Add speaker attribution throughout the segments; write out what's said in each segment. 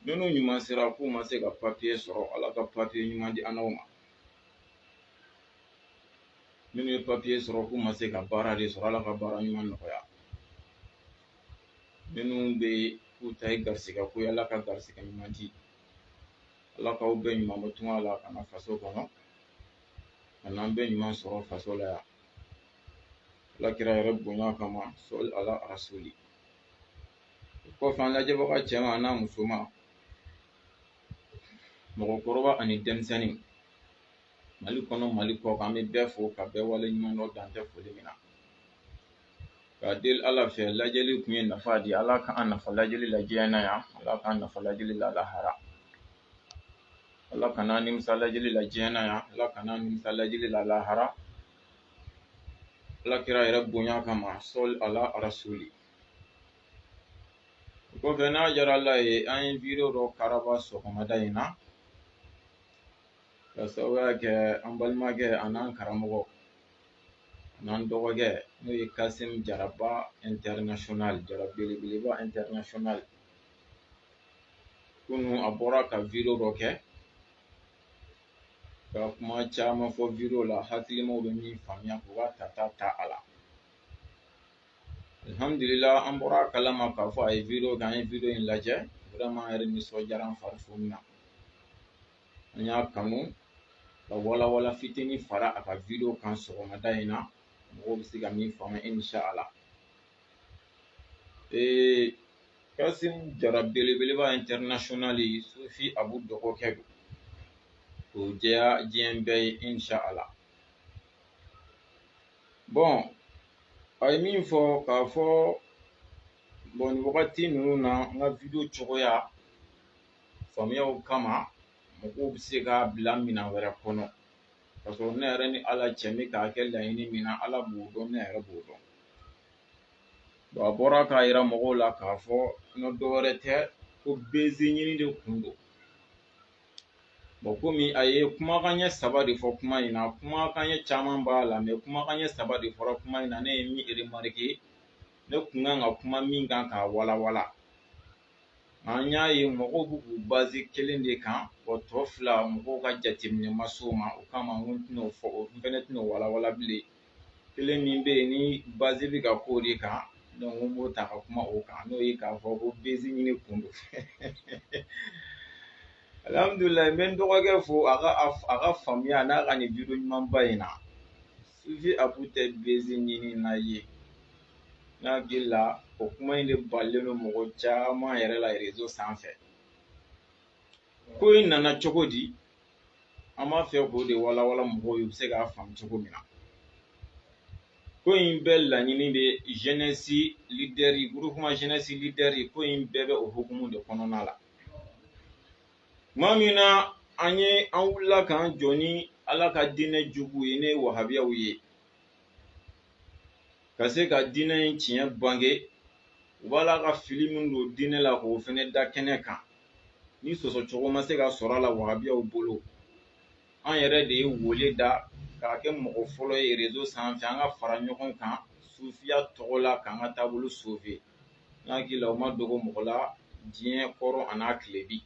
Speaker 1: minnu ɲuman sera k'u ma se ka papiye sɔrɔ Ala ka papiye ɲuman di an'aw ma. minnu ye papiye sɔrɔ k'u ma se ka baara de sɔrɔ Ala ka baara ɲuman nɔgɔya. minnu bɛ k'u ta ye garisɛgɛ ko ye Ala ka garisɛgɛ ɲuman di. Ala k'aw bɛɛ ɲuman bɔ tunga la ka na faso kɔnɔ ka n'an bɛɛ ɲuman sɔrɔ faso la yan. Alakira yɛrɛ bonya kama sɔli ala rasuli. O kɔfɛ an lajɛbaga cɛman n'a musoman, mɔgɔkɔrɔba ani denmisɛnnin, Mali kɔnɔ Mali kɔ kan, an bɛ bɛɛ fo ka bɛɛ wale ɲuman dɔn dan tɛ foli min na. K'a deli Ala fɛ lajɛli kun ye nafa di. Ala k'an nafa lajɛli la diɲɛ na yan, Ala k'an nafa lajɛli la lahara. Ala kana nimisa lajɛli la diɲɛ na yan, Ala kana nimisa lajɛli la lahara. Alakira yɛrɛ bonya kama sɔli ala rasuli. O kɔfɛ n'a diyara Ala ye an ye video dɔ karaba sɔgɔmada in na ka sababuya kɛ an balimakɛ an'an karamɔgɔ an'an dɔgɔkɛ n'o ye Kasim Jaraba international, Jara belebeleba international. Kunu a bɔra ka video dɔ kɛ ka kuma caman fɔ video la, hakilimaw bɛ min faamuya k'u ka ta a la. Alhamdulillah an bɔra kalama k'a fɔ a ye video kɛ, an ye video in lajɛ, vraiment yɛrɛ nisɔndiyara an fari foni na. An y'a kanu ka walawala fitinin fara a ka video kan sɔgɔmada in na, mɔgɔw bɛ se ka min faamuya inshallah. Kasim Jara belebeleba international Sufi Abu dɔgɔkɛ don. K'o jɛya diɲɛ bɛɛ ye inshallah. Bon, a ye min fɔ k'a fɔ bon nin wagati ninnu na n ka video cogoya faamuyaw kama mɔgɔw bɛ se k'a bila minɛn wɛrɛ kɔnɔ ka sɔrɔ ne yɛrɛ ni Ala cɛ bɛ k'a kɛ laɲini min na Ala b'o dɔn, ne yɛrɛ b'o dɔn. Bon a bɔra k'a yira mɔgɔw la k'a fɔ n'o dɔwɛrɛ tɛ ko baiser ɲini de kun don. Bon komi a ye kumakan ɲɛ 3 de fɔ kuma in na, kumakan ɲɛ caman b'a la mais kumakan ɲɛ 3 de fɔra kuma in na, ne ye min remarquer ne kun kan ka kuma min kan k'a walawala. An y'a ye mɔgɔw b'u k'u base kelen de kan, o tɔ 2 mɔgɔw ka jateminɛ ma s'o ma, o kama n tɛn'o fɔ, n fɛnɛ tɛn'o walawala bilen. Kelen min bɛ yen ni base bɛ ka k'o de kan, donc n b'o ta ka kuma o kan, n'o ye k'a fɔ ko baiser ɲini kun don. Alhamdulillah n bɛ n dɔgɔkɛ fo a ka faamuya n'a ka nin video ɲumanba in na. Sufi Abu tɛ baiser ɲini na ye. N hakili la o kuma in de balilen don mɔgɔ caman yɛrɛ la réseau sanfɛ. Ko in nana cogo di? An b'a fɛ k'o de walawala mɔgɔw ye u bɛ se k'a faamu cogo min na. Ko in bɛɛ laɲini de jeunesse leader, groupement jeunesse leader, ko in bɛɛ bɛ o hukumu de kɔnɔna la. Tuma min na an wulila k'an jɔ ni Ala ka diinɛ jugu ye, ne ye wahabiyaw ye, ka se ka diinɛ in tiɲɛ bange, u b'a la ka fili min don diinɛ la k'o fɛnɛ da kɛnɛ kan. Ni sɔsɔcogo ma se ka sɔrɔ a la wahabiyaw bolo, an yɛrɛ de ye wele da k'a kɛ mɔgɔ fɔlɔ ye réseau sanfɛ, an ka fara ɲɔgɔn kan sufiya tɔgɔ la k'an ka taabolo sauver. N hakili la o ma dogo mɔgɔ la diɲɛ kɔrɔ a n'a tile bi.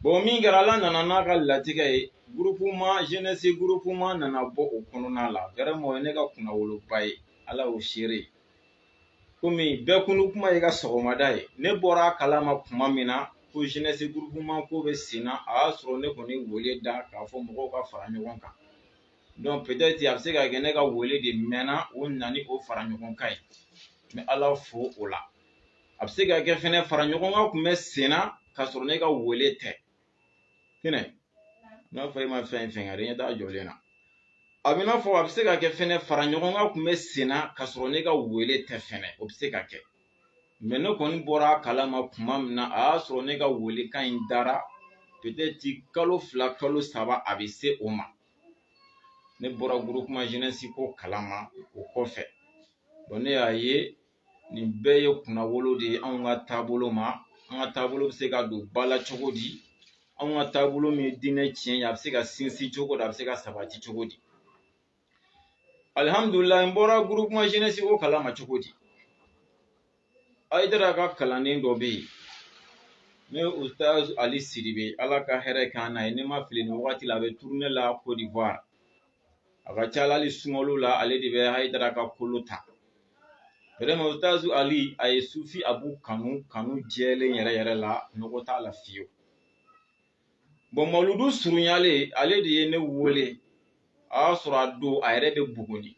Speaker 1: Bon min kɛra Ala nana n'a ka latigɛ ye, groupement jeunesse groupement nana bɔ o kɔnɔna la. Vraiment o ye ne ka kunnawoloba ye, Ala y'o seere. Komi bɛɛ kunu kuma ye ka sɔgɔmada ye, ne bɔra a kalama kuma min na ko jeunesse groupement ko bɛ sen na, a y'a sɔrɔ ne kɔni wele da k'a fɔ mɔgɔw ka fara ɲɔgɔn kan. Donc peut-être a bɛ se ka kɛ ne ka wele de mɛnna o na ni o fara ɲɔgɔn kan ye, mais Ala fo o la. A bɛ se ka kɛ fɛnɛ fara ɲɔgɔn kan kun bɛ sen na k'a sɔrɔ ne ka wele tɛ. Tinɛ n'a fɔ e ma fɛn fɛn kɛ ɲɛ t'a jɔlen na. A bɛ n'a fɔ a bɛ se ka kɛ fɛnɛ fara ɲɔgɔn kan kun bɛ sen na k'a sɔrɔ ne ka wele tɛ fɛnɛ, o bɛ se ka kɛ. Mais ne kɔni bɔra a kalama kuma min na, a y'a sɔrɔ ne ka welekan in dara peut-être kalo 2 kalo 3 a bɛ se o ma. Ne bɔra groupement jeunesse ko kalama o kɔfɛ. Bon ne y'a ye nin bɛɛ ye kunnawolo de ye anw ka taabolo ma, an ka taabolo bɛ se ka don ba la cogo di, anw ka taabolo min ye diinɛ tiɲɛ ye a bɛ se ka sinsin cogo di, a bɛ se ka sabati cogo di. Alhamdulillah n bɔra groupement jeunesse ko kalama cogo di. Ayidara ka kalanden dɔ bɛ yen, ne Ustaz Ali Sidibe ala ka hɛrɛ kan na ye ne ma fili ni wagati la a bɛ tourner la Côte d'Ivoire a ka ca la hali sunkalo la ale de bɛ Haidara ka kolo ta vraiment Ustaz Ali a ye sufi abu kanu jɛlen yɛrɛ yɛrɛ la nɔgɔ t'a la fiyewu bon mawludu surunyalen ale de ye ne wele a y'a sɔrɔ a don a yɛrɛ bɛ Buguni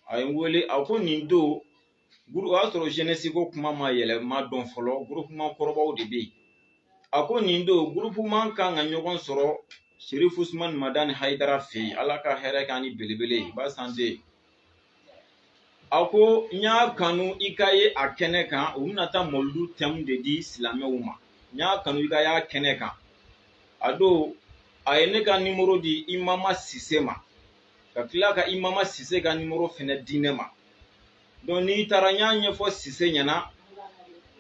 Speaker 1: a ye n wele a ko nin don o y'a sɔrɔ jeunesse ko kuma ma yɛlɛma dɔn fɔlɔ groupement kɔrɔbaw de bɛ yen a ko nin don groupement kan ka ɲɔgɔn sɔrɔ Sheriff Usman Madani Haidara fɛ yen ala ka hɛrɛ k'an ni belebele basante a ko n y'a kanu i ka ye a kɛnɛ kan u bɛna taa mawludu thème de di silamɛw ma n y'a kanu i ka y'a kɛnɛ kan a don a ye ne ka numéro di Imama Sise ma ka tila ka Imama Sise ka numéro fɛnɛ di ne ma donc n'i taara n y'a ɲɛfɔ Sise ɲɛna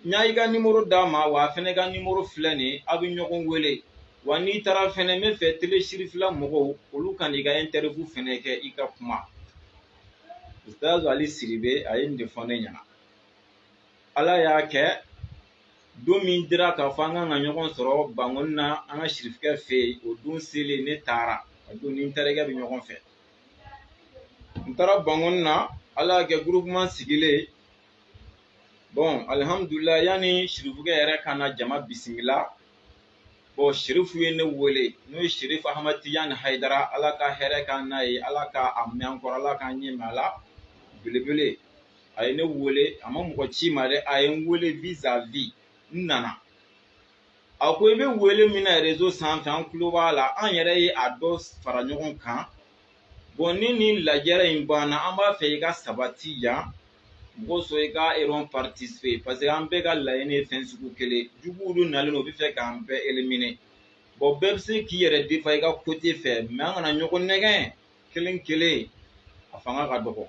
Speaker 1: n y'a i ka numéro d'a ma wa a fɛnɛ ka numéro filɛ nin ye a bɛ ɲɔgɔn wele wa n'i taara fɛnɛ n bɛ fɛ teleshirifila mɔgɔw olu ka n'i ka interview fɛnɛ kɛ i ka kuma Ustaz Ali Sidibe a ye nin de fɔ ne ɲɛna ala y'a kɛ don min dira k'a fɔ an kan ka ɲɔgɔn sɔrɔ Bangoni na an ka sherifikɛ fɛ yen o don selen ne taara a don ni n terikɛ bɛ ɲɔgɔn fɛ n taara Bangoni na ala y'a kɛ groupement sigilen bon alhamdulillah yani sherifikɛ yɛrɛ ka na jama bisimila bon sherifu ye ne wele n'o ye Sheriff Ahmad Tijani Haidara ala ka hɛrɛ k'an n'a ye ala ka a mɛn an kɔrɔ ala k'an ɲɛ mɛn a la belebele a ye ne wele a ma mɔgɔ ci ma dɛ a ye n wele vis-à-vis n nana a ko i bɛ wele min na réseau sanfɛ an tulo b'a la an yɛrɛ ye a dɔ fara ɲɔgɔn kan bon ni nin lajɛrɛ in banna an b'a fɛ i ka sabati yan mɔgɔ sɔn i ka erreur participer parce que an bɛɛ ka laɲini ye fɛn sugu kelen juguw dun nalen u bɛ fɛ k'an bɛɛ éliminer bon bɛɛ bɛ se k'i yɛrɛ défend i ka côté fɛ mais an kana ɲɔgɔn nɛgɛn kelen kelen a fanga ka dɔgɔ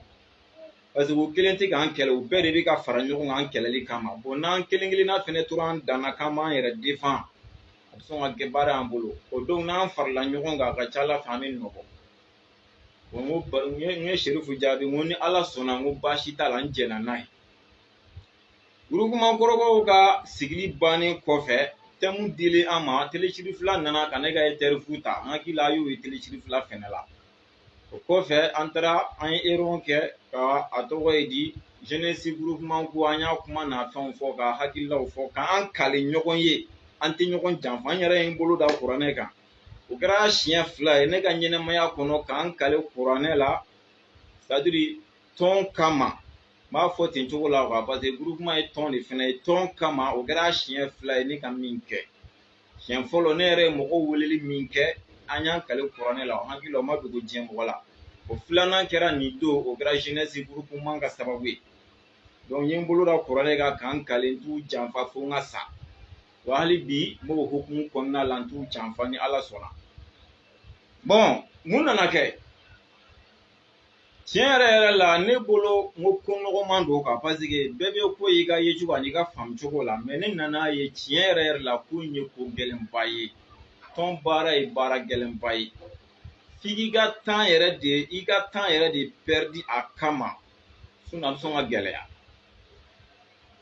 Speaker 1: parce que u kelen tɛ k'an kɛlɛ u bɛɛ de bɛ ka fara ɲɔgɔn kan kɛlɛli kama bon n'an kelen kelenna fɛnɛ tora an danna k'an b'an yɛrɛ défend a bɛ sɔn ka kɛ baara y'an bolo o donc n'an farala ɲɔgɔn kan a ka ca ala fɛ an bɛ nɔbɔ bon n ye sherifu jaabi n ko ni ala sɔnna n ko baasi t'a la n jɛnna n'a ye groupement kɔrɔbaw ka sigili bannen kɔfɛ thème dilen an ma teleshirifila nana ka ne ka interview ta n hakili la a y'o ye teleshirifila fɛnɛ la o kɔfɛ an taara an ye erreur kɛ ka a tɔgɔ ye di jeunesse groupement ko an y'a kuma n'a fɛnw fɔ ka hakililaw fɔ k'an kale ɲɔgɔn ye an tɛ ɲɔgɔn janfa an yɛrɛ ye n bolo da kuranɛ kan o kɛra siɲɛ fila ye ne ka ɲɛnɛmaya kɔnɔ k'an kale kuranɛ la c'est à dire tɔn kama n b'a fɔ ten cogo la quoi parce que groupement ye tɔn de fɛnɛ ye tɔn kama o kɛra siɲɛ fila ye ne ka min kɛ siɲɛ fɔlɔ ne yɛrɛ ye mɔgɔw weleli min kɛ an y'an kale kuranɛ la o hakili la o ma dogo diɲɛ mɔgɔ la o filanan kɛra nin don o kɛra jeunesse groupement ka sababu ye donc n ye n bolo da kuranɛ kan k'an kale n t'u janfa fo n ka sa wa hali bi n b'o hukumu kɔnɔna la n t'u janfa ni ala sɔnna bon mun nana kɛ tiɲɛ yɛrɛ yɛrɛ la ne bolo n ko ko nɔgɔman don quoi parce que bɛɛ bɛ ko y'i ka ye cogo ani ka faamu cogo la mais ne nana ye tiɲɛ yɛrɛ yɛrɛ la ko in ye ko gɛlɛnba ye tɔn baara ye baara gɛlɛnba ye f'i k'i ka temps yɛrɛ de perdu a kama sinon a bɛ sɔn ka gɛlɛya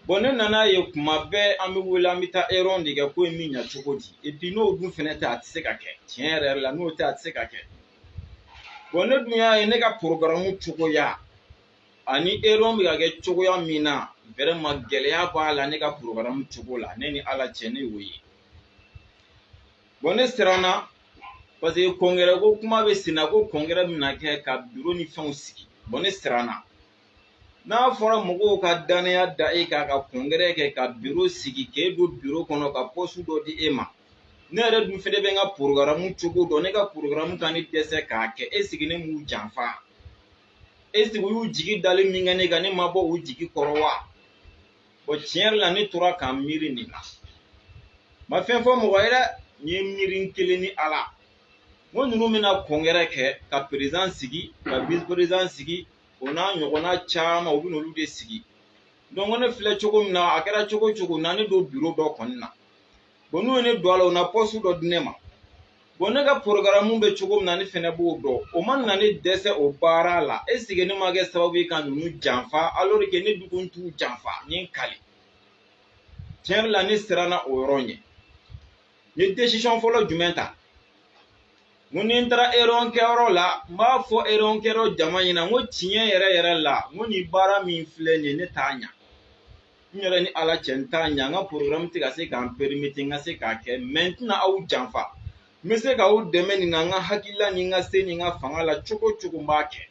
Speaker 1: bon ne nana ye kuma bɛɛ an bɛ wele an bɛ taa erreur de kɛ ko in bɛ ɲɛ cogo di et puis n'o dun fɛnɛ tɛ a tɛ se ka kɛ tiɲɛ yɛrɛ yɛrɛ la n'o tɛ a tɛ se ka kɛ bon ne dun y'a ye ne ka programme cogoya ani erreur bɛ ka kɛ cogoya min na vraiment gɛlɛya b'a la ne ka programme cogo la ne ni ala cɛ ne y'o ye bon ne siranna parce que congrès ko kuma bɛ senna ko congrès bɛna kɛ ka bureau ni fɛnw sigi bon ne siranna n'a fɔra mɔgɔw ka danaya da e kan ka congrès kɛ ka bureau sigi k'e don bureau kɔnɔ ka poste dɔ di e ma ne yɛrɛ dun fɛnɛ bɛ n ka programme cogo dɔn ne ka programme kan ni dɛsɛ k'a kɛ est ce que ne m'u janfa est ce que u y'u jigi dali min kɛ ne kan ne ma bɔ u jigi kɔrɔ wa bon tiɲɛ yɛrɛ la ne tora k'an miiri nin na ma fɛn fɔ mɔgɔ ye dɛ n ye miiri kelen ni ala n ko ninnu bɛna congrès kɛ ka président sigi ka vice président sigi o n'a ɲɔgɔnna caman u bɛ n'olu de sigi donc ne filɛ cogo min na a kɛra cogo o cogo na ne don bureau dɔ kɔni na bon n'u ye ne don a la u na poste dɔ di ne ma bon ne ka programme bɛ cogo min na ne fɛnɛ b'o dɔn o ma na ne dɛsɛ o baara la est ce que ne ma kɛ sababu ye ka ninnu janfa alors que ne dun t'u janfa n ye n kale tiɲɛ yɛrɛ la ne siranna o yɔrɔ ɲɛ Ni décision fɔlɔ jumɛn ta n ni n taara eronkɛyɔrɔ la n b'a fɔ eronkɛyɔrɔ jama ɲɛna n ko tiɲɛ yɛrɛ yɛrɛ la n ko nin baara min filɛ nin ye ne t'a ɲa n yɛrɛ ni ala cɛ n t'a ɲa n ka programme tɛ ka se k'an permettre n ka se k'a kɛ mais n tɛna aw janfa n bɛ se k'aw dɛmɛ nin na n ka hakilila ni n ka se ni n ka fanga la cogo cogo n b'a kɛ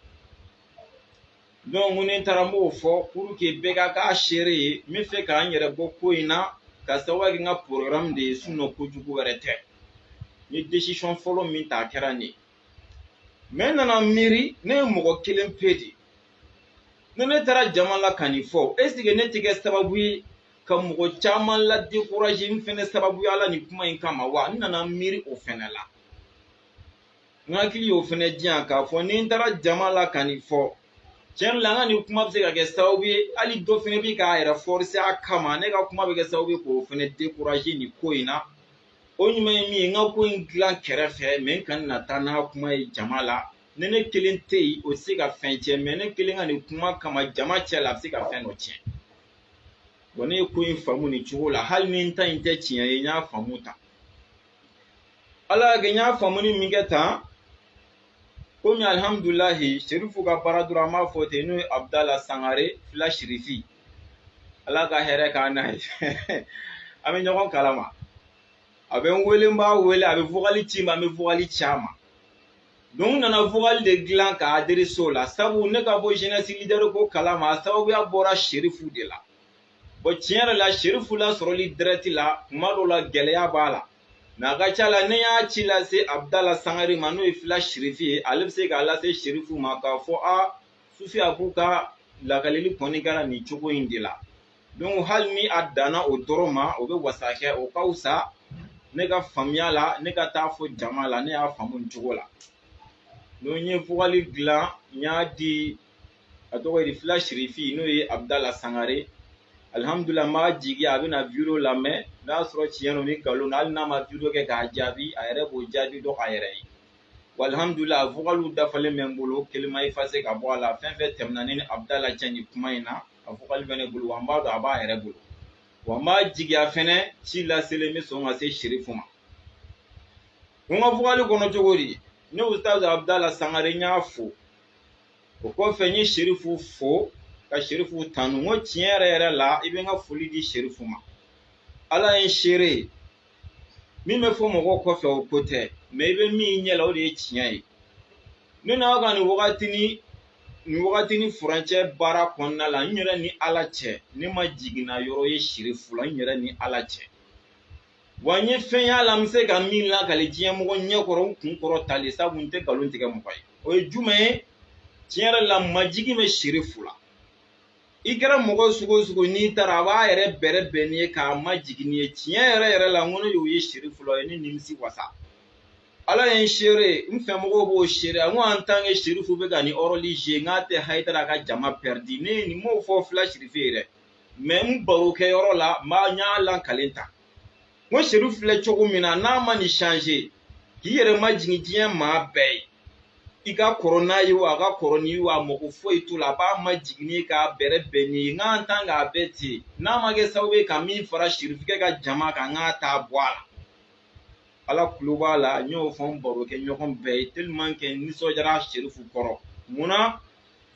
Speaker 1: donc n ni n taara n b'o fɔ pour que bɛɛ ka k'a seere ye n bɛ fɛ k'an yɛrɛ bɔ ko in na ka sababu kɛ n ka programme de ye sinon kojugu wɛrɛ tɛ n ye décision fɔlɔ min ta a kɛra nin ye mais n nana miiri ne ye mɔgɔ kelen pe de ni ne taara jama la ka nin fɔ est ce que ne tɛ kɛ sababu ye ka mɔgɔ caman la décourager n fɛnɛ sababu ala nin kuma in kama wa n nana miiri o fɛnɛ la n hakili y'o fɛnɛ diyan k'a fɔ ni n taara jama la ka nin fɔ tiɲɛ la n ka nin kuma bɛ se ka kɛ sababu ye hali dɔ fɛnɛ bɛ k'a yɛrɛ forcer a kama ne ka kuma bɛ kɛ sababu ye k'o fɛnɛ décourager nin ko in na o ɲuman ye min ye n ka ko in dilan kɛrɛfɛ mais n kana na taa n'a kuma ye jama la ni ne kelen tɛ yen o tɛ se ka fɛn tiɲɛ mais ne kelen ka nin kuma kama jama cɛ la a bɛ se ka fɛn dɔ tiɲɛ bon ne ye ko in faamu nin cogo la hali ni n ta in tɛ tiɲɛ ye n y'a faamu tan ala y'a kɛ n y'a faamu ni min kɛ tan komi alihamudulilahi serifu ka baara dɔrɔn an b'a fɔ ten n'o ye abudala sangare fila sirifi ala ka hɛrɛ k'a n'a ye an bɛ ɲɔgɔn kalama a bɛ n wele n b'a wele a bɛ vocal ci n ma an bɛ vocal ci a ma donc n nana vocal de dilan k'a adressé o la sabu ne ka bɔ jeunesse leader ko kalama a sababuya bɔra serifu de la bon tiɲɛ yɛrɛ la serifu la sɔrɔli direct la kuma dɔw la gɛlɛya b'a la mais a ka ca la ne y'a ci lase abudala sangare ma n'o ye fila sirifi ye ale bɛ se k'a lase serifu ma k'a fɔ a sufi a k'u ka lakalili kɔni kɛra nin cogo in de la donc hali ni a danna o dɔrɔn ma o bɛ wasa kɛ o ka fisa ne ka faamuya la ne ka taa fɔ jama la ne y'a faamu nin cogo la donc n ye vocal dilan n y'a di a tɔgɔ ye di fila sirifi n'o ye abudala sangare alihamudulila n b'a jigi a bɛna video lamɛn n'a sɔrɔ tiɲɛ don ni nkalon don hali n'a ma video kɛ k'a jaabi a yɛrɛ b'o jaabi dɔn a yɛrɛ ye wa alihamudulila vocaliw dafalen bɛ n bolo kelen ma effacer ka bɔ a la fɛn fɛn tɛmɛna ne ni abudala cɛ nin kuma in na a vocal bɛ ne bolo wa n b'a dɔn a b'a yɛrɛ bolo wa n b'a jigiya fɛnɛ ci laselen bɛ sɔn ka se serifu ma ko n ka vocal kɔnɔ cogo di ne ustaz abudala sangare n y'a fo o kɔfɛ n ye serifu fo ka serifu tanu n ko tiɲɛ yɛrɛ yɛrɛ la i bɛ n ka foli di serifu ma ala ye n seere min bɛ fɔ mɔgɔw kɔfɛ o ko tɛ mais i bɛ min ɲɛ la o de ye tiɲɛ ye ne n'aw ka nin wagati ni furancɛ baara kɔnɔna la n yɛrɛ ni ala cɛ ne ma jiginna yɔrɔ ye serifu la n yɛrɛ ni ala cɛ wa n ye fɛn y'a la n bɛ se ka min lakale diɲɛ mɔgɔ ɲɛkɔrɔ n kun kɔrɔ tali sabu n tɛ nkalon tigɛ mɔgɔ ye o ye jumɛn ye tiɲɛ yɛrɛ la majigi bɛ serifu la i kɛra mɔgɔ sugu o sugu n'i taara a b'a yɛrɛ bɛrɛ bɛn n'i ye k'a majigin n'i ye tiɲɛ yɛrɛ yɛrɛ la n ko ne y'o ye serifu la o ye ne nimisi wasa ala ye n seere n fɛ mɔgɔw b'o seere n ko en tant que serifu bɛ ka nin rôle jouer n k'a tɛ hayidara ka jama perdi ne ye nin m'o fɔ fila sirife ye dɛ mais n barokɛyɔrɔ la n y'a lakalen ta n ko serifu filɛ cogo min na n'a ma nin changer k'i yɛrɛ majigin diɲɛ maa bɛɛ ye i ka kɔrɔ n'a ye wa a ka kɔrɔ n'i ye wa mɔgɔ foyi t'o la a b'a majigin n'i ye k'a bɛrɛ bɛn n'i ye n k'an tan k'a bɛɛ ten n'a ma kɛ sababu ye ka min fara serifikɛ ka jama kan n k'a t'a bɔ a la ala kulo b'a la n y'o fɔ n barokɛ ɲɔgɔn bɛɛ ye tellement que n nisɔndiyara serifu kɔrɔ munna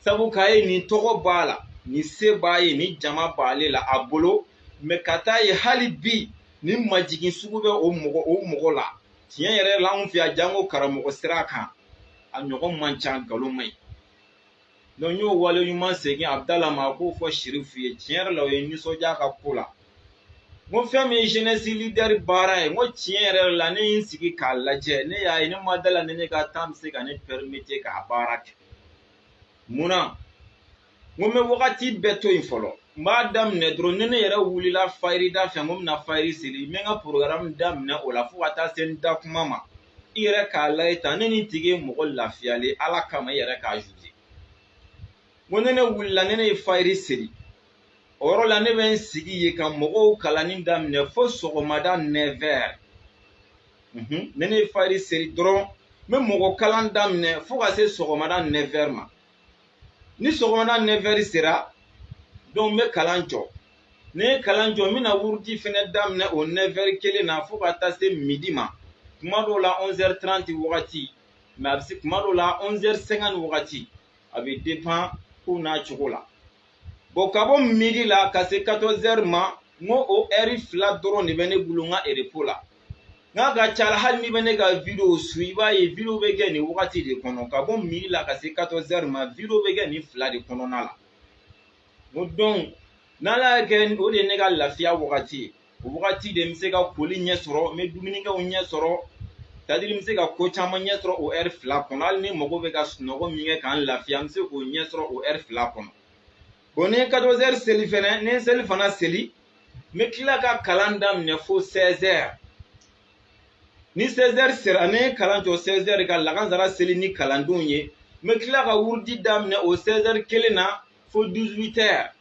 Speaker 1: sabu k'a ye nin tɔgɔ b'a la nin se b'a ye nin jama b'ale la a bolo mais ka taa ye hali bi nin majigin sugu bɛ o mɔgɔ la tiɲɛ yɛrɛ la anw fɛ yan janko karamɔgɔ sira kan a ɲɔgɔn man ca nkalon man ɲi donc n y'o wale ɲuman segin abudala ma a k'o fɔ serifu ye tiɲɛ yɛrɛ la o ye nisɔndiya ka ko la n ko fɛn min ye jeunesse leader baara ye n ko tiɲɛ yɛrɛ la ne ye n sigi k'a lajɛ ne y'a ye ne ma dala ne ne ka temps bɛ se ka ne permettre k'a baara kɛ munna n ko n bɛ wagati bɛɛ to yen fɔlɔ n b'a daminɛ dɔrɔn ni ne yɛrɛ wulila fayirida fɛ n ko n bɛna fayiri seli n bɛ n ka programme daminɛ o la fo ka taa se n da kuma ma i yɛrɛ k'a lajɛ tan ne ni tigi ye mɔgɔ lafiyalen ala kama i yɛrɛ k'a juger n ko ne wulila ne ye fayiri seli o yɔrɔ la ne bɛ n sigi yen ka mɔgɔw kalanni daminɛ fo sɔgɔmada 9h ne ye fayiri seli dɔrɔn n bɛ mɔgɔ kalan daminɛ fo ka se sɔgɔmada 9h ma ni sɔgɔmada 9h sera donc n bɛ kalan jɔ ne kalan jɔ mina wurudi fɛnɛ daminɛ o 9h kelen na fo ka taa se midi ma kuma dɔw la 11h30 wagati mais a bɛ se kuma dɔw la 11h50 wagati a bɛ dépend kow n'a cogo la bon ka bɔ midi la ka se 14h ma n ko o heure fila dɔrɔn de bɛ ne bolo n ka repos la n'a ka ca la hali n'i bɛ ne ka vidéo su i b'a ye vidéo bɛ kɛ nin wagati de kɔnɔ ka bɔ midi la ka se 14h ma vidéo bɛ kɛ nin fila de kɔnɔna la donc n'ala y'a kɛ o de ye ne ka lafiya wagati ye o wagati de n bɛ se ka koli ɲɛ sɔrɔ n bɛ dumunikɛw ɲɛ sɔrɔ c'est-à-dire n bɛ se ka ko caman ɲɛ sɔrɔ o heure fila kɔnɔ hali ni mago bɛ ka sunɔgɔ min kɛ k'an lafiya n bɛ se k'o ɲɛ sɔrɔ o heure fila kɔnɔ bon ni 14h seli fɛnɛ ni seli fana seli n bɛ tila ka kalan daminɛ fo 16h ni 16h sera ne kalan jɔ 16h ka lakansara seli ni kalandenw ye n bɛ tila ka wurudi daminɛ o 16h kelen na fo 18h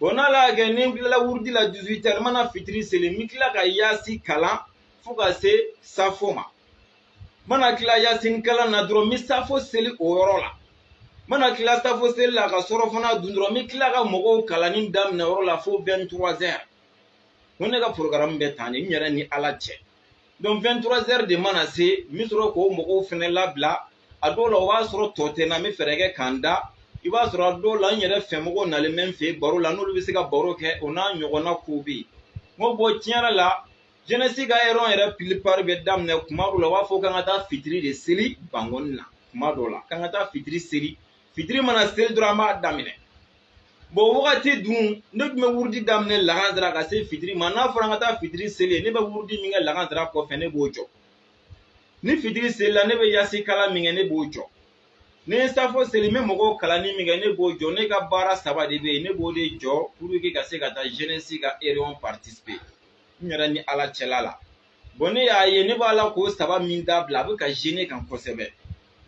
Speaker 1: bon n'ala y'a kɛ ni n tilala wurudi la 18h n mana fitiri seli n bɛ tila ka yaasi kalan fo ka se safo ma n mana tila yaasini kalan na dɔrɔn n bɛ safo seli o yɔrɔ la n mana tila safo seli la ka sɔrɔ fana dun dɔrɔn n bɛ tila ka mɔgɔw kalanni daminɛ yɔrɔ la fo 23h ko ne ka programme bɛ tan de n yɛrɛ ni ala cɛ donc 23h de mana se n bɛ sɔrɔ k'o mɔgɔw fɛnɛ labila a dɔw la o b'a sɔrɔ tɔ tɛ n na n bɛ fɛɛrɛ kɛ k'an da i b'a sɔrɔ a dɔw la n yɛrɛ fɛmɔgɔw nalen bɛ n fɛ baro la n'olu bɛ se ka baro kɛ o n'a ɲɔgɔnna kow bɛ yen n ko bon tiɲɛ yɛrɛ la jeunesse ka hɛrɛw yɛrɛ plupart bɛ daminɛ kuma dɔw la u b'a fɔ k'an ka taa fitiri de seli bangoni na kuma dɔw la k'an ka taa fitiri seli fitiri mana seli dɔrɔn an b'a daminɛ bon wagati dun ne tun bɛ wurudi daminɛ lakansara ka se fitiri ma n'a fɔra an ka taa fitiri seli ne bɛ wurudi min kɛ lakansara kɔfɛ ne b'o jɔ ni fitiri seli la ne bɛ yaasi kala min kɛ ne b'o jɔ ni safo seli n bɛ mɔgɔw kalanni min kɛ ne b'o jɔ ne ka baara saba de bɛ yen ne b'o de jɔ pour que ka se ka taa jeunesse ka réunion participer n yɛrɛ ni ala cɛla la bon ne y'a ye ne b'a la k'o saba min dabila a bɛ ka jeune kan kosɛbɛ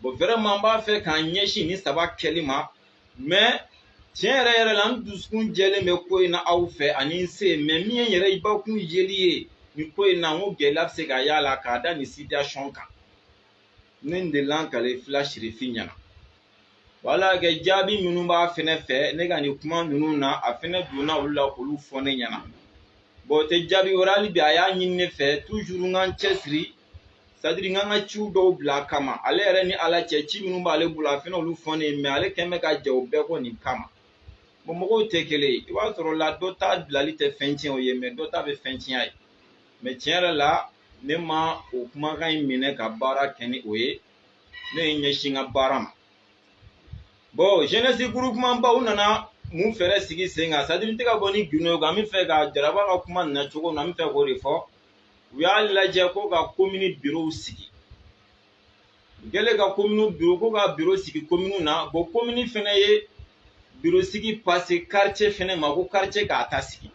Speaker 1: bon vraiment n b'a fɛ k'an ɲɛsin nin saba kɛli ma mais tiɲɛ yɛrɛ yɛrɛ la n dusukun jɛlen bɛ ko in na aw fɛ ani n se mais min ye n yɛrɛ bakun yeli ye nin ko in na n ko gɛlɛya bɛ se ka y'a la k'a da nin situation kan ne n delila ka le fila sirifin ɲɛna wala kɛ jaabi minnu b'a fɛnɛ fɛ ne ka nin kuma ninnu na a fɛnɛ donna olu la k'olu fɔ ne ɲɛna bon o tɛ jaabi wɛrɛ hali bi a y'a ɲini ne fɛ toujours n ka n cɛsiri c'est à dire n ka n ka ciw dɔw bila a kama ale yɛrɛ ni ala cɛ ci minnu b'ale bolo a fɛnɛ olu fɔ ne ye mais ale kɛn bɛ ka jɛ o bɛɛ kɔ nin kama bon mɔgɔw tɛ kelen ye i b'a sɔrɔ la dɔ ta bilali tɛ fɛn tiɲɛ o ye mais dɔ ta bɛ fɛn tiɲɛ a ye mais tiɲɛ yɛrɛ la ne ma o kumakan in minɛ ka baara kɛ ni o ye ne ye ɲɛsin n ka baara ma bon jeunesse groupement baw nana mun fɛrɛ sigi sen kan c'est à dire n tɛ ka bɔ ni gundo ye an bɛ fɛ ka jaraba ka kuma nana cogo min na an bɛ fɛ k'o de fɔ u y'a lajɛ ko ka commune bureau sigi u kɛlen ka commune bureau ko ka bureau sigi commune na bon commune fɛnɛ ye bureau sigi passé quartier fɛnɛ ma ko quartier k'a ta sigi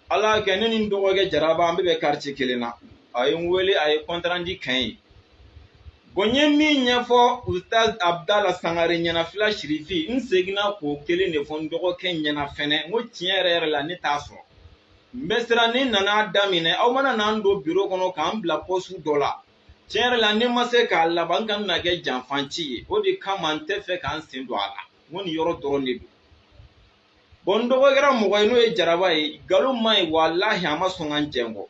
Speaker 1: ala y'a kɛ ne ni n dɔgɔkɛ jaraba an bɛɛ bɛ quartier kelen na a ye n wele a ye compte rendu kɛ n ye bon n ye min ɲɛfɔ ustaz abdala sangare ɲɛna fila sirifi n seginna k'o kelen de fɔ n dɔgɔkɛ ɲɛna fɛnɛ n ko tiɲɛ yɛrɛ yɛrɛ la ne t'a sɔrɔ n bɛ siran ni nana daminɛ aw mana n'an don bureau kɔnɔ k'an bila poste dɔ la tiɲɛ yɛrɛ la ne ma se k'a laban n kana kɛ janfanci ye o de kama n tɛ fɛ k'an sen don a la n ko nin yɔrɔ dɔrɔn de don bon n dɔgɔ kɛra mɔgɔ ye n'o ye jaraba ye nkalon ma ɲi walahi a ma sɔn ka n jɛn kɔ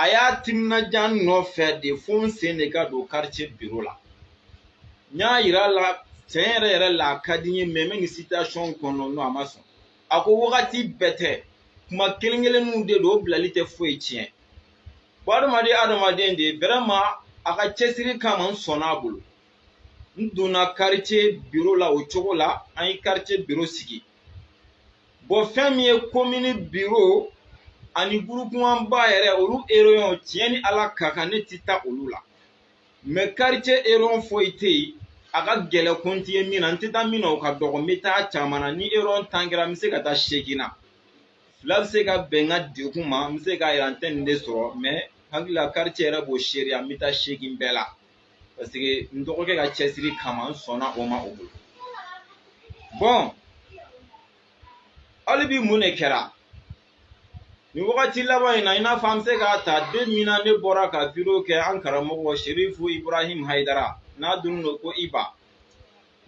Speaker 1: a y'a timinadiya n nɔfɛ de fo n sen de ka don quartier bureau la n y'a yira a la tiɲɛ yɛrɛ yɛrɛ la a ka di n ye mais n bɛ nin situation kɔnɔ n'o a ma sɔn a ko wagati bɛɛ tɛ kuma kelen kelenninw de don o bilali tɛ foyi tiɲɛ bon adamaden adamaden de vraiment a ka cɛsiri kama n sɔnna a bolo n donna quartier bureau la o cogo la an ye quartier bureau sigi bon fɛn min ye commune bureau ani groupement ba yɛrɛ olu réunion tiɲɛ ni ala ka kan ne tɛ taa olu la mais quartier réunion foyi tɛ yen a ka gɛlɛ ko n tɛ ye min na n tɛ taa min na o ka dɔgɔ n bɛ taa caman na ni réunion tan kɛra n bɛ se ka taa 8 na fila bɛ se ka bɛn n ka degun ma n bɛ se k'a jira n tɛ nin de sɔrɔ mais hakili la quartier yɛrɛ b'o seereya n bɛ taa 8 bɛɛ la parce que n dɔgɔkɛ ka cɛsiri kama n sɔnna o ma o bolo bon hali bi mun de kɛra nin wagati laban in na i n'a fɔ an bɛ se k'a ta den min na ne bɔra ka video kɛ an karamɔgɔ Sherifu Ibrahim Haidara n'a donnen don ko Iba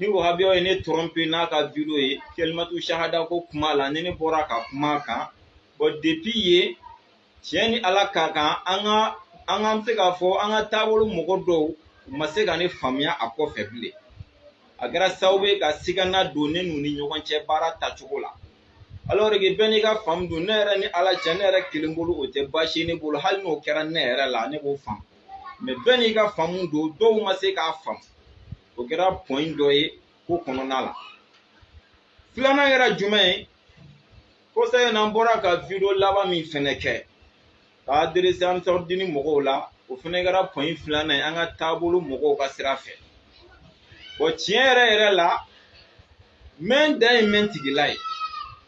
Speaker 1: ni wahabiyaw ye ne tromper n'a ka video ye kelimatu shahada ko kuma la ne bɔra ka kuma kan bon depuis ye tiɲɛ ni ala ka kan an ka se k'a fɔ an ka taabolo mɔgɔ dɔw u ma se ka ne faamuya a kɔfɛ bilen a kɛra sababu ye ka sigana don ne n'u ni ɲɔgɔn cɛ baara tacogo la alors que bɛɛ n'i ka faamu don ne yɛrɛ ni ala cɛ ne yɛrɛ kelen bolo o tɛ baasi ye ne bolo hali n'o kɛra ne yɛrɛ la ne b'o faamu mais bɛɛ n'i ka faamu don dɔw ma se k'a faamu o kɛra point dɔ ye ko kɔnɔna la filanan kɛra jumɛn ye kɔsa in na n bɔra ka video laban min fɛnɛ kɛ ka adresse ansɔrdini mɔgɔw la o fɛnɛ kɛra point filanan ye an ka taabolo mɔgɔw ka sira fɛ bon tiɲɛ yɛrɛ la mɛn da ye mɛn tigila ye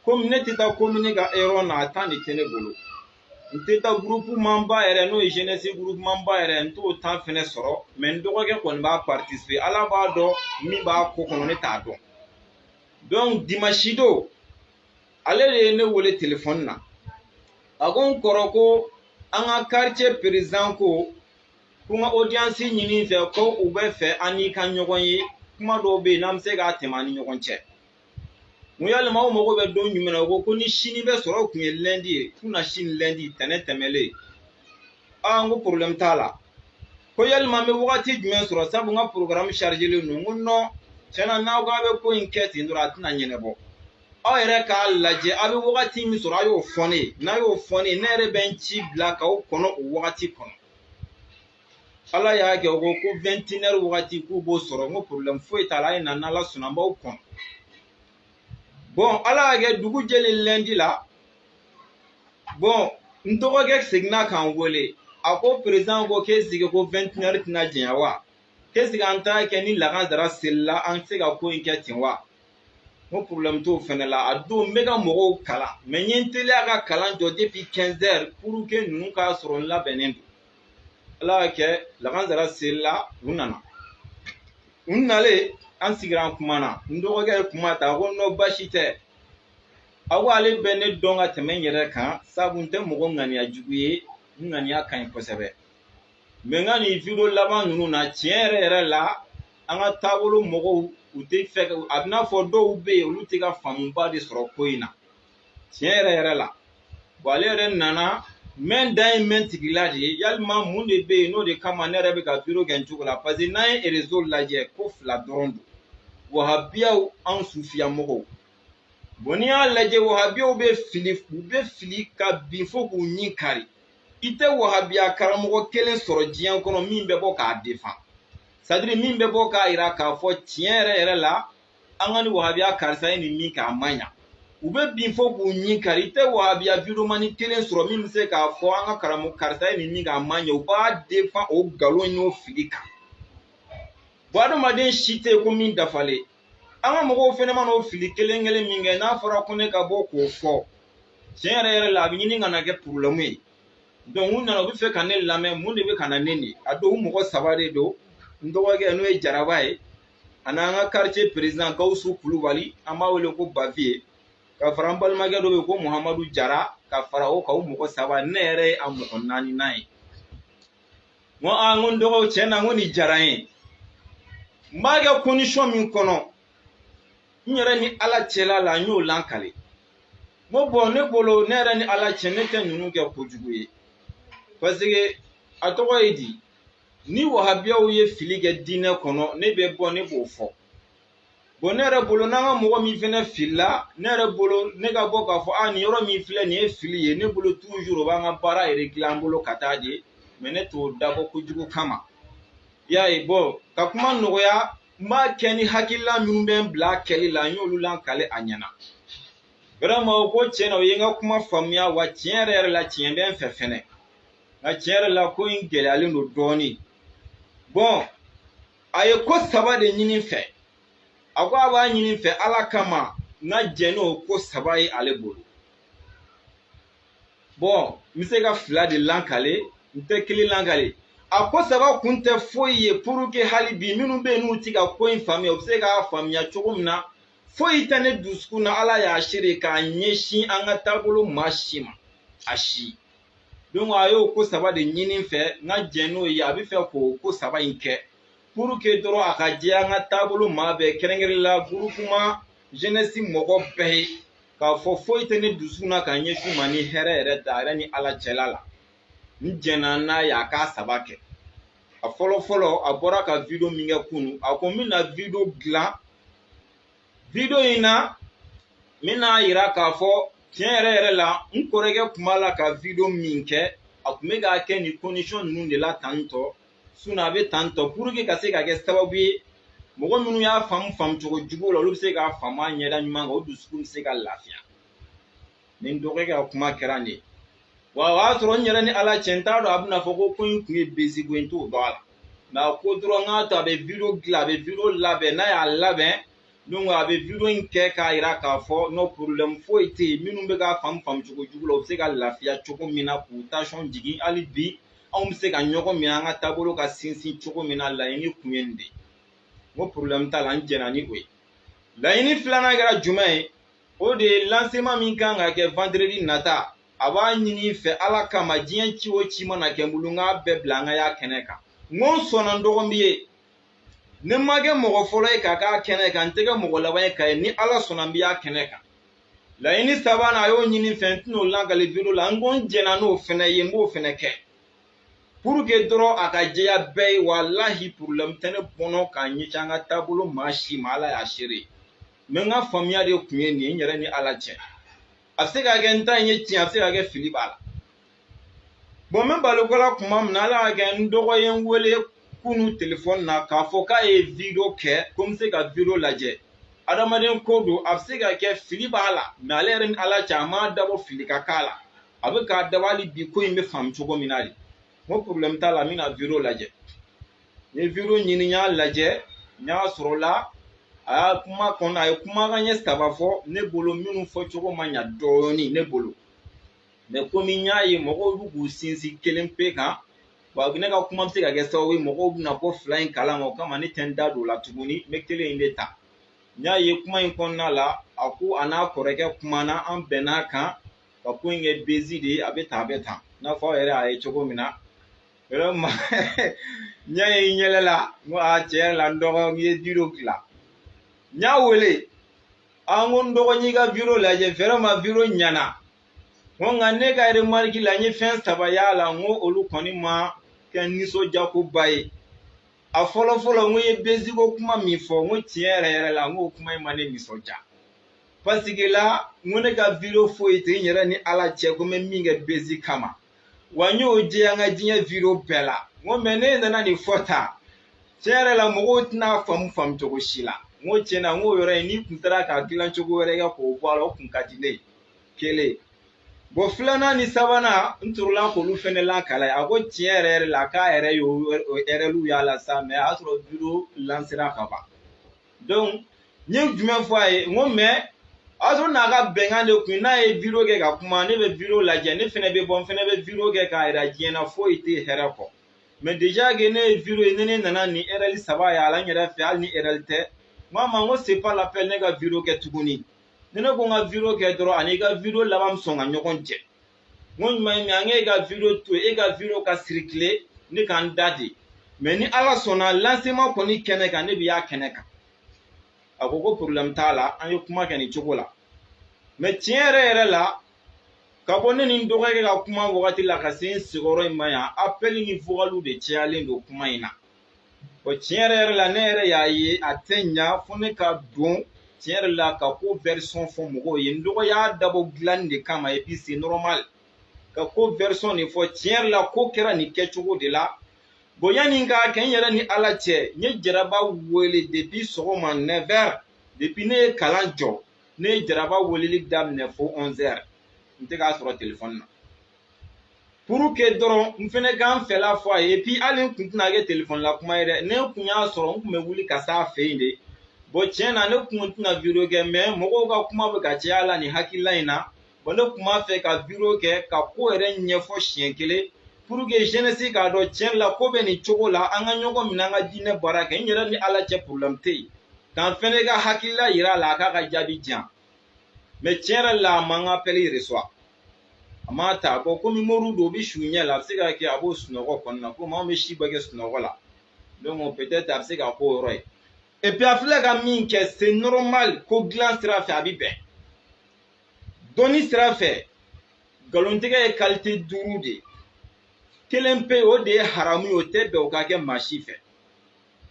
Speaker 1: komi ne tɛ taa commune ka yɔrɔ na a temps de tɛ ne bolo n tɛ taa groupement ba yɛrɛ n'o ye jeunesse groupement ba yɛrɛ n t'o temps fɛnɛ sɔrɔ mais n dɔgɔkɛ kɔni b'a participer ala b'a dɔn min b'a ko kɔnɔ ne t'a dɔn donc dimanche don ale de ye ne wele téléphone na a ko n kɔrɔ ko an ka quartier président ko n ka audience ɲini fɛ ko u bɛ fɛ an n'i ka ɲɔgɔn ye kuma dɔw bɛ yen n'an bɛ se k'a tɛmɛ an ni ɲɔgɔn cɛ n yalima aw mago bɛ don jumɛn na o ko ni sini bɛ sɔrɔ o tun ye lundi ye k'u na sini lundi tɛnɛ tɛmɛlen n ko problème t'a la ko yalima an bɛ wagati jumɛn sɔrɔ sabu n ka programme chargélen don n ko non tiɲɛna n'aw k'a bɛ ko in kɛ ten dɔrɔn a tɛna ɲɛnabɔ aw yɛrɛ k'a lajɛ aw bɛ wagati min sɔrɔ a y'o fɔ ne ye n'a y'o fɔ ne ye ne yɛrɛ bɛ n ci bila k'aw kɔnɔ o wagati kɔnɔ ala y'a kɛ o ko 21h wagati k'u b'o sɔrɔ n ko problème foyi t'a la a ye na n'ala sɔnna n b'aw kɔnɔ bon ala y'a kɛ dugu jɛlen lundi la bon n dɔgɔkɛ seginna k'an wele a ko président ko k'e sigi ko 21h tɛna janya wa k'e sigi an t'a kɛ ni lahansara selila an tɛ se ka ko in kɛ ten wa n ko problème t'o fɛnɛ la a don n bɛ ka mɔgɔw kalan mais n ye n teliya ka kalan jɔ depuis 15h pour que ninnu k'a sɔrɔ n labɛnnen don ala y'a kɛ lahansara selila u nana u nalen an sigira an kuma na n dɔgɔkɛ ye kuma ta a ko n'o baasi tɛ a ko ale bɛ ne dɔn ka tɛmɛ n yɛrɛ kan sabu n tɛ mɔgɔ ŋaniya jugu ye n ŋaniya ka ɲi kosɛbɛ mais n ka nin video laban ninnu na tiɲɛ yɛrɛ la an ka taabolo mɔgɔw u tɛ fɛ a bɛ n'a fɔ dɔw bɛ yen olu tɛ ka faamuba de sɔrɔ ko in na tiɲɛ yɛrɛ la bon ale yɛrɛ nana mɛn da ye mɛn tigila de ye yalima mun de bɛ yen n'o de kama ne yɛrɛ bɛ ka video kɛ n cogo la parce que n'an ye réseau lajɛ ko fila dɔrɔn don wahabiyaw anw sufiya mɔgɔw bon n'i y'a lajɛ wahabiyaw bɛ fili ka bin fo k'u ɲin kari i tɛ wahabiya karamɔgɔ kelen sɔrɔ diɲɛ kɔnɔ min bɛ bɔ k'a défend c'est à dire min bɛ bɔ k'a yira k'a fɔ tiɲɛ yɛrɛ la an ka ni wahabiya karisa ye nin min kɛ a man ɲa u bɛ bin fo k'u ɲin kari i tɛ wahabiya videomani kelen sɔrɔ min bɛ se k'a fɔ an ka karamɔgɔ karisa ye nin min kɛ a man ɲa u b'a défend o nkalon n'o fili kan bon adamaden si tɛ yen ko min dafalen an ka mɔgɔw fɛnɛ mana o fili kelen kelen min kɛ n'a fɔra ko ne ka bɔ k'o fɔ tiɲɛ yɛrɛ la a bɛ ɲini ka na kɛ problème ye donc u nana u bɛ fɛ ka ne lamɛn mun de bɛ ka na ne nin a don u mɔgɔ saba de don n dɔgɔkɛ n'o ye jaraba ye ani an ka quartier président Gawusu Kulubali an b'a wele ko Baviye ka fara an balimakɛ dɔ bɛ yen ko Muhamadu Jara ka fara o kan o mɔgɔ saba ne yɛrɛ ye a mɔgɔ naaninan ye n ko n dɔgɔ tiɲɛ na n ko nin diyara n ye n b'a kɛ condition min kɔnɔ n yɛrɛ ni ala cɛla la n y'o lankale n ko bon ne bolo ne yɛrɛ ni ala cɛ ne tɛ ninnu kɛ kojugu ye parce que a tɔgɔ ye di ni wahabiyaw ye fili kɛ diinɛ kɔnɔ ne bɛ bɔ ne b'o fɔ bon ne yɛrɛ bolo n'an ka mɔgɔ min fɛnɛ filila ne yɛrɛ bolo ne ka bɔ k'a fɔ nin yɔrɔ min filɛ nin ye fili ye ne bolo toujours o b'an ka baara régler an bolo ka taa de mais ne t'o dabɔ kojugu kama i y'a ye bon ka kuma nɔgɔya n b'a kɛ ni hakilila minnu bɛ n bila kɛli la n y'olu lankale a ɲɛna vraiment o ko tiɲɛ na o ye n ka kuma faamuya wa tiɲɛ yɛrɛ la tiɲɛ bɛ n fɛ fɛnɛ nka tiɲɛ yɛrɛ la ko in gɛlɛyalen don dɔɔnin bon a ye ko saba de ɲini fɛ a ko a b'a ɲini fɛ ala kama n ka jɛn n'o ko saba ye ale bolo bon n bɛ se ka fila de lankale n tɛ kelen lankale a ko saba kun tɛ foyi ye pour que hali bi minnu bɛ yen n'u tɛ ka ko in faamuya u bɛ se k'a faamuya cogo min na foyi tɛ ne dusukun na ala y'a seere k'a ɲɛsin an ka taabolo maa si ma a si donc a y'o ko saba de ɲini fɛ n ka jɛn n'o ye a bɛ fɛ k'o ko saba in kɛ pour que dɔrɔn a ka jɛ an ka taabolo maa bɛɛ kɛrɛnkɛrɛnla groupement jeunesse mɔgɔ bɛɛ ye k'a fɔ foyi tɛ ne dusu na ka ɲɛsin ma ni hɛrɛ yɛrɛ tɛ a yɛrɛ ni ala cɛla la n jɛnna n'a ye a k'a saba kɛ a fɔlɔ a bɔra ka video min kɛ kunu a ko n bɛna video dilan video in na n bɛna yira k'a fɔ tiɲɛ yɛrɛ la n kɔrɔkɛ tun b'a la ka video min kɛ a tun bɛ k'a kɛ nin condition ninnu de la tantɔ a bɛ tantɔ pour que ka se ka kɛ sababu ye mɔgɔ minnu y'a faamu cogo jugu la olu bɛ se k'a faamu a ɲɛda ɲuman kan o dusukun bɛ se ka lafiya nin dɔgɔkɛ ka kuma kɛra nin ye wa o y'a sɔrɔ n yɛrɛ ni ala cɛ n t'a dɔn a bɛna fɔ ko in tun ye bezi ko in t'o dɔn a la mɛ a ko dɔrɔn k'a to a bɛ video dilan a bɛ video labɛn n'a y'a labɛn donc a bɛ video in kɛ k'a yira k'a fɔ no problème foyi tɛ yen minnu bɛ k'a faamu cogo jugu la u bɛ se ka lafiya cogo min na k'u tension jigin hali bi anw bɛ se ka ɲɔgɔn minɛ an ka taabolo ka sinsin cogo min na laɲini kun ye nin de ye n ko problème t'a la n jɛnna ni o ye laɲini filanan kɛra jumɛn ye o de ye lancement min kan ka kɛ vendredi nata a b'a ɲini fɛ ala kama diɲɛ ci o ci mana kɛ n bolo n k'a bɛɛ bila an ka y'a kɛnɛ kan n ko n sɔnna n dɔgɔnin ye ne ma kɛ mɔgɔ fɔlɔ ye ka k'a kɛnɛ kan n tɛ kɛ mɔgɔ laban ye ka ye ni ala sɔnna n bɛ y'a kɛnɛ kan laɲini sabanan a y'o ɲini fɛ n tɛn'o lankali video la n ko n jɛnna n'o fɛnɛ ye n b'o fɛnɛ kɛ pour que dɔrɔn a ka jɛya bɛɛ ye walahi problème tɛ ne bɔnɔ k'a ɲɛsin an ka taabolo maa si ma ala y'a seere mɛ n ka faamuya de tun ye nin ye n yɛrɛ ni ala cɛ a bɛ se ka kɛ n ta in ye tiɲɛ a bɛ se ka kɛ fili b'a la bon n bɛ balikola tuma min na ala y'a kɛ n dɔgɔ ye n wele kunu telefɔni na k'a fɔ k'a ye video kɛ ko n bɛ se ka video lajɛ adamaden ko don a bɛ se ka kɛ fili b'a la mɛ ale yɛrɛ ni ala cɛ a m'a dabɔ fili ka k'a la a bɛ k'a dabɔ hali bi ko in bɛ faamu cogo min na de n ko problème t'a la n bɛna video lajɛ n ye video ɲini n y'a lajɛ n y'a sɔrɔ la a y'a kuma kɔnɔ a ye kumakan ɲɛ saba fɔ ne bolo minnu fɔ cogo ma ɲa dɔɔnin ne bolo mɛ komi n y'a ye mɔgɔw bɛ k'u sinsin kelen pe kan wa ne ka kuma bɛ se ka kɛ sababu ye mɔgɔw bɛna bɔ fila in kalan o kama ne tɛ n da don o la tuguni n bɛ kelen in de ta n y'a ye kuma in kɔnɔna la a ko a n'a kɔrɔkɛ kumana an bɛnn'a kan ka ko in kɛ bezi de ye a bɛ tan a bɛ tan i n'a fɔ aw yɛrɛ y'a ye cogo min na vraiment n y'a ye n yɛlɛ la n ko a tiɲɛ yɛrɛ la n dɔgɔ n ye video dilan n y'a wele an ko n dɔgɔ n y'i ka video lajɛ vraiment video ɲana n ko nka ne ka remarque la n ye fɛn saba y'a la n ko olu kɔni ma kɛ nisɔndiyakoba ye a fɔlɔ n ko ye beziko kuma min fɔ n ko tiɲɛ yɛrɛ la n ko kuma in ma ne nisɔndiya parce que la n ko ne ka video foyi tɛ n yɛrɛ ni ala cɛ ko n bɛ min kɛ bezi kama wa n y'o jɛ an ka diɲɛ video bɛɛ la n ko mɛ ne nana nin fɔ tan tiɲɛ yɛrɛ la mɔgɔw tɛna faamu cogo si la n ko tiɲɛna n ko yɔrɔ in n'i kun taara ka dilan cogo wɛrɛ kɛ k'o bɔ a la o kun ka di ne ye kelen bon filanan ni sabanan n turula k'olu fɛnɛ lakala ye a ko tiɲɛ yɛrɛ la k'a yɛrɛ y'o erreur y'a la sa mɛ a y'a sɔrɔ video lancera ka ban donc n ye jumɛn fɔ a ye n ko mɛ a y'a sɔrɔ n'a ka bɛnkan de kun n'a ye video kɛ ka kuma ne bɛ video lajɛ ne fɛnɛ bɛ bɔ n fɛnɛ bɛ video kɛ k'a yira diɲɛ na foyi tɛ hɛrɛ kɔ mɛ déjà que ne ye video ye ni ne nana nin erreur saba ye a la n yɛrɛ fɛ hali ni erreur tɛ n ko a ma n ko c'est pas la peine ne ka video kɛ tuguni ni ne ko n ka video kɛ dɔrɔn ani ka video laban sɔn ka ɲɔgɔn cɛ n ko ɲuman ye min an k'e ka video to e ka video ka circuler ne ka n da de mɛ ni ala sɔnna lancement kɔni kɛnɛ kan ne bɛ y'a kɛnɛ kan a ko problème t'a la an ye kuma kɛ nin cogo la mɛ tiɲɛ yɛrɛ la ka bɔ ne ni n dɔgɔkɛ ka kuma wagati la ka se n sigiyɔrɔ in ma yan appel ni vocaliw de cayalen don kuma in na bon tiɲɛ yɛrɛ la ne yɛrɛ y'a ye a tɛ ɲa fo ne ka don tiɲɛ yɛrɛ la ka ko version fɔ mɔgɔw ye n dɔgɔ y'a dabɔ dilanni de kama et puis c'est normal ka ko version de fɔ tiɲɛ yɛrɛ la ko kɛra nin kɛcogo de la bon yanni n k'a kɛ n yɛrɛ ni ala cɛ n ye jaraba wele depuis sɔgɔma 9h depuis ne ye kalan jɔ ne ye jaraba weleli daminɛ fo 11h n tɛ k'a sɔrɔ téléphone na pour que dɔrɔn n fɛnɛ k'an fɛla fɔ a ye et puis hali n kun tɛna kɛ téléphone la kuma ye dɛ ne kun y'a sɔrɔ n kun bɛ wuli ka s'a fɛ yen de bon tiɲɛ na ne kun tɛna video kɛ mɛ mɔgɔw ka kuma bɛ ka caya la nin hakilila in na bon ne kun b'a fɛ ka video kɛ ka ko yɛrɛ ɲɛfɔ siɲɛ kelen pour que jeunesse k'a dɔn tiɲɛ la ko bɛ nin cogo la an ka ɲɔgɔn minɛ an ka diinɛ baara kɛ n yɛrɛ ni ala cɛ problème tɛ yen k'an fɛnɛ ka hakilila yira a la a k'a ka jaabi diyan mɛ tiɲɛ yɛrɛ la a ma n ka appel reçoit a m'a ta bon komi moriw don u bɛ su ɲɛ la a bɛ se ka kɛ a b'o sunɔgɔ kɔnɔna komi anw bɛ si bɛɛ kɛ sunɔgɔ la donc peut-être a bɛ se ka k'o yɔrɔ ye et puis a filɛ ka min kɛ c'est normal ko dilan sira fɛ a bɛ bɛn dɔnni sira fɛ nkalontigɛ ye qualité 5 de ye kelen pe o de ye haramu ye o tɛ bɛn o ka kɛ maa si fɛ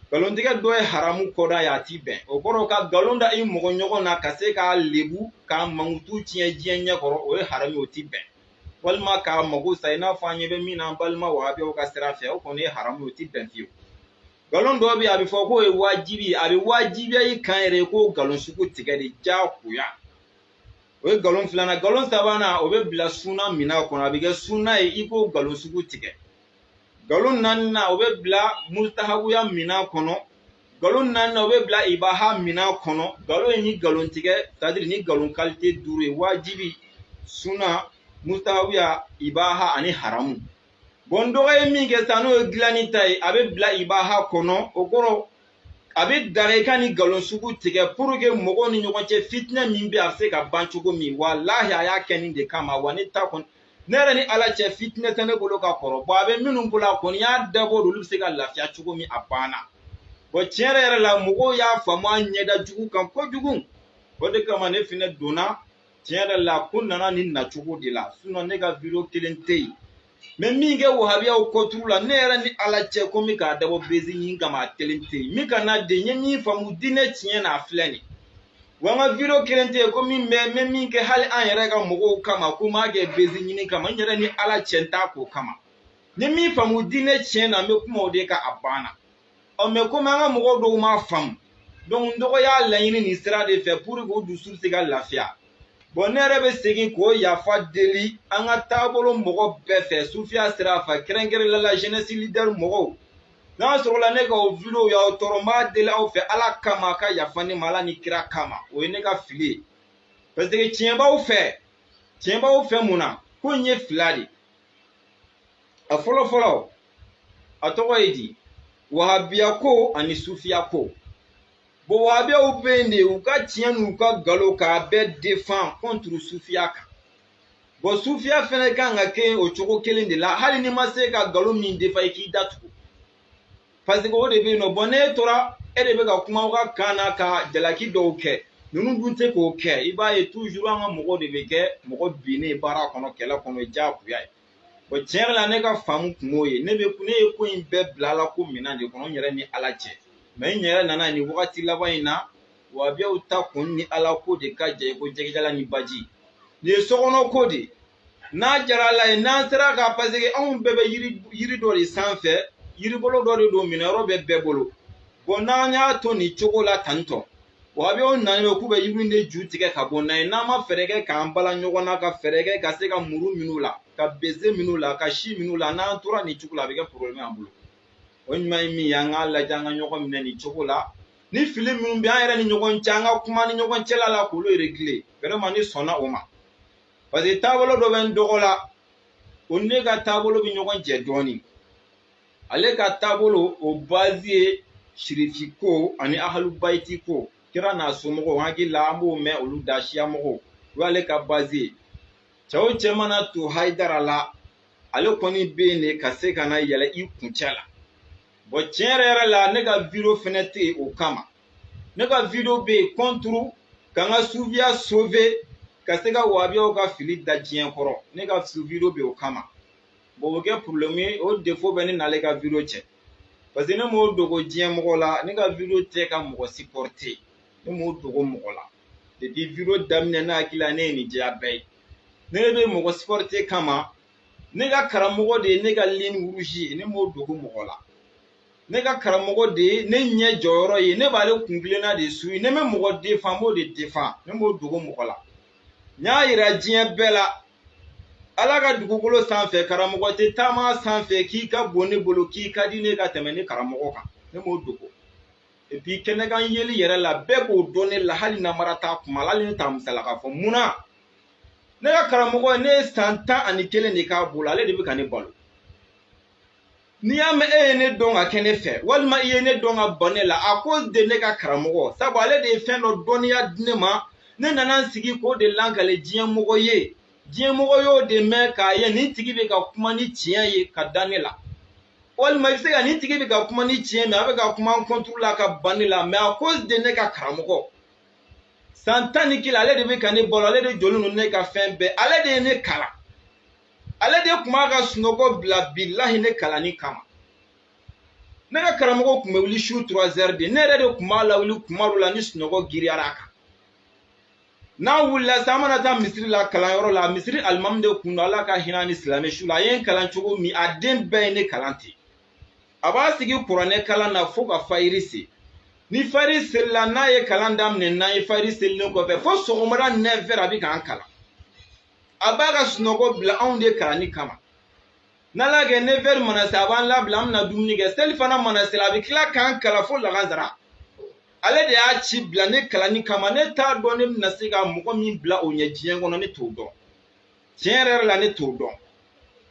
Speaker 1: nkalontigɛ dɔ ye haramu kɔda ye a ti bɛn o kɔrɔ ka nkalon da i mɔgɔ ɲɔgɔn na ka se k'a lebu k'a mankutu tiɲɛ diɲɛ ɲɛ kɔrɔ o ye haramu ye o ti bɛn walima k'a mago sa i n'a fɔ an ɲɛ bɛ min na an balima wahabiyaw ka sira fɛ o kɔni ye haramu ye o ti bɛn fiyewu nkalon dɔ bɛ yen a bɛ fɔ k'o ye wajibi ye a bɛ wajibiya i kan yɛrɛ ye k'o nkalon sugu tigɛ de diyagoya o ye nkalon filanan nkalon sabanan o bɛ bila suna minan kɔnɔ a bɛ kɛ suna ye i k'o nkalon sugu tigɛ nkalon naaninan o bɛ bila mustahabuya minan kɔnɔ nkalon naaninan o bɛ bila ibaha minan kɔnɔ nkalon ye ni nkalon tigɛ c'est-à-dire ni nkalon qualité 5 ye wajibi suna mustahabuya ibaha ani haramu bon dɔgɔ ye min kɛ sisan n'o ye dilanni ta ye a bɛ bila ibaha kɔnɔ o kɔrɔ a bɛ daga i ka ni nkalon sugu tigɛ pour que mɔgɔw ni ɲɔgɔn cɛ fitinɛ min bɛ a bɛ se ka ban cogo min walahi a y'a kɛ nin de kama wa ne ta kɔni ne yɛrɛ ni ala cɛ fitinɛ tɛ ne bolo ka kɔrɔ bon a bɛ minnu bolo a kɔni y'a dabɔ olu bɛ se ka lafiya cogo min a banna bon tiɲɛ yɛrɛ la mɔgɔw y'a faamu a ɲɛda jugu kan kojugu o de kama ne fɛnɛ donna tiɲɛ yɛrɛ la ko nana nin nacogo de la sinon ne ka video kelen tɛ yen mais min kɛ wahabiyaw kɔturu la ne yɛrɛ ni ala cɛ ko min k'a dabɔ bezi ɲin kama a kelen tɛ yen min ka na de n ye min faamu diinɛ tiɲɛ na a filɛ nin wa n ka video kelen tɛ yen ko min bɛ n min kɛ hali an yɛrɛ ka mɔgɔw kama ko n b'a kɛ bezi ɲini kama n yɛrɛ ni ala cɛ n t'a k'o kama ni min faamu diinɛ tiɲɛ na n bɛ kuma o de kan a banna mais komi an ka mɔgɔw dɔw m'a faamu donc n dɔgɔ y'a laɲini nin sira de fɛ pour que o dusu bɛ se ka lafiya bon ne yɛrɛ bɛ segin k'o yafa deli an ka taabolo mɔgɔ bɛɛ fɛ sufiya sira fɛ kɛrɛnkɛrɛnnenya la jeunesse leader mɔgɔw n'a sɔrɔla ne ka o video y'aw tɔɔrɔ n b'a deli aw fɛ ala kama a ka yafa ne ma ala ni kira kama o ye ne ka fili ye parce que tiɲɛ b'aw fɛ mun na ko n ye fila de a fɔlɔ fɔlɔ a tɔgɔ ye di wahabiya ko ani sufiya ko bon wahabiyaw bɛ yen de u ka tiɲɛ n'u ka nkalon k'a bɛɛ défend contre sufiya kan bon sufiya fɛnɛ kan ka kɛ o cogo kelen de la hali ni ma se ka nkalon min défend i k'i datugu parce que o de bɛ yen nɔ bon n'e tora e de bɛ ka kuma aw ka kan na ka jalaki dɔw kɛ ninnu dun tɛ k'o kɛ i b'a ye toujours an ka mɔgɔ de bɛ kɛ mɔgɔ binnen baara kɔnɔ kɛlɛ kɔnɔ diyagoya ye bon tiɲɛ yɛrɛ la ne ka faamu kun y'o ye ne ye ko in bɛɛ bila ala ko minɛn de kɔnɔ n yɛrɛ ni ala cɛ mais n yɛrɛ nana nin wagati laban in na wahabiyaw ta kun ni ala ko de ka jan i ko jɛgɛjala ni baji nin ye sokɔnɔ ko de n'a jara ala ye n'an sera ka parce que anw bɛɛ bɛ yiri dɔ de sanfɛ yiribolo dɔ de don minɛyɔrɔ bɛ bɛɛ bolo bon n'an y'a to nin cogo la tantɔ wahabiyaw nalen bɛ k'u bɛ yiri de ju tigɛ ka bɔ n'a ye n'an ma fɛɛrɛ kɛ k'an bala ɲɔgɔn na ka fɛɛrɛ kɛ ka se ka muru minnu la ka beze minnu la ka si minnu la n'an tora nin cogo la a bɛ kɛ problème an bolo o ɲuman ye min ye an k'a lajɛ an ka ɲɔgɔn minɛ nin cogo la ni fili minnu bɛ an yɛrɛ ni ɲɔgɔn cɛ an ka kuma ni ɲɔgɔn cɛla la k'olu régler vraiment ne sɔnna o ma parce que taabolo dɔ bɛ n dɔgɔ la o ni ne ka taabolo bɛ ɲɔgɔn jɛ dɔɔnin ale ka taabolo o base ye sirifi ko ani ahalubayiti ko kira n'a somɔgɔw hakili la an b'o mɛn olu da siya mɔgɔw o y'ale ka base ye cɛ o cɛ mana to hayidara la ale kɔni bɛ yen de ka se ka na yɛlɛ i kuncɛ la bon tiɲɛ yɛrɛ la ne ka video fɛnɛ tɛ yen o kama ne ka video bɛ yen contre ka n ka sufiya sauver ka se ka wahabiyaw ka fili da diɲɛ kɔrɔ ne ka video bɛ yen o kama bon o bɛ kɛ problème ye o défaut bɛ ne n'ale ka video cɛ parce que ne m'o dogo diɲɛ mɔgɔ la ne ka video tɛ ka mɔgɔ supporter ne m'o dogo mɔgɔ la depuis video daminɛ ne hakili la ne ye nin diya bɛɛ ye ne bɛ mɔgɔ supporter kama ne ka karamɔgɔ de ye ne ka ligne rouge ye ne m'o dogo mɔgɔ la ne ka karamɔgɔ de ye ne ɲɛ jɔyɔrɔ ye ne b'ale kunkilenna de su ne bɛ mɔgɔ défend n b'o de défend ne m'o dogo mɔgɔ la n y'a yira diɲɛ bɛɛ la ala ka dugukolo sanfɛ karamɔgɔ tɛ taama sanfɛ k'i ka bon ne bolo k'i ka di ne ka tɛmɛ ne karamɔgɔ kan ne m'o dogo et puis kɛnɛkan yeli yɛrɛ la bɛɛ k'o dɔn ne la hali namara t'a kuma la hali ne t'a misala k'a fɔ munna ne ka karamɔgɔ ne ye san 11 de k'a bolo ale de bɛ ka ne balo n'i y'a mɛn e ye ne dɔn ka kɛ ne fɛ walima i ye ne dɔn ka ban ne la à cause de ne ka karamɔgɔ sabu ale de ye fɛn dɔ dɔnniya di ne ma ne nana n sigi k'o de lankale diɲɛ mɔgɔ ye diɲɛ mɔgɔ y'o de mɛn k'a ye nin tigi bɛ ka kuma ni tiɲɛ ye ka da ne la walima i bɛ se ka nin tigi bɛ ka kuma ni tiɲɛ mais a bɛ ka kuma contre la ka ban ne la mais à cause de ne ka karamɔgɔ san 10 ni kelen ale de bɛ ka ne balo ale de jɔlen don ne ka fɛn bɛɛ ale de ye ne kalan ale de tun b'a ka sunɔgɔ bila bilahi ne kalanni kama ne ka karamɔgɔ tun bɛ wuli su 3 heures de ne yɛrɛ de tun b'a lawuli kuma dɔ la ni sunɔgɔ giriyara a kan n'a wulila sa an mana taa misiri la kalanyɔrɔ la misiri alimami de kun don ala ka hinɛ ni silamɛ su la a ye n kalan cogo min a den bɛɛ ye ne kalan ten a b'a sigi kuranɛ kalan na fo ka fayiri se ni fayiri selila n'a ye kalan daminɛ n'an ye fayiri selilen kɔfɛ fo sɔgɔmada 9 heures a bɛ k'an kalan a b'a ka sunɔgɔ bila anw de kalanni kama n'ala kɛ 9 heures mana se a b'an labila an bɛna dumuni kɛ seli fana mana se a bɛ tila k'an kalan fo lansara ale de y'a ci bila ne kalanni kama ne t'a dɔn ne bɛna se ka mɔgɔ min bila o ɲɛ diɲɛ kɔnɔ ne t'o dɔn tiɲɛ yɛrɛ la ne t'o dɔn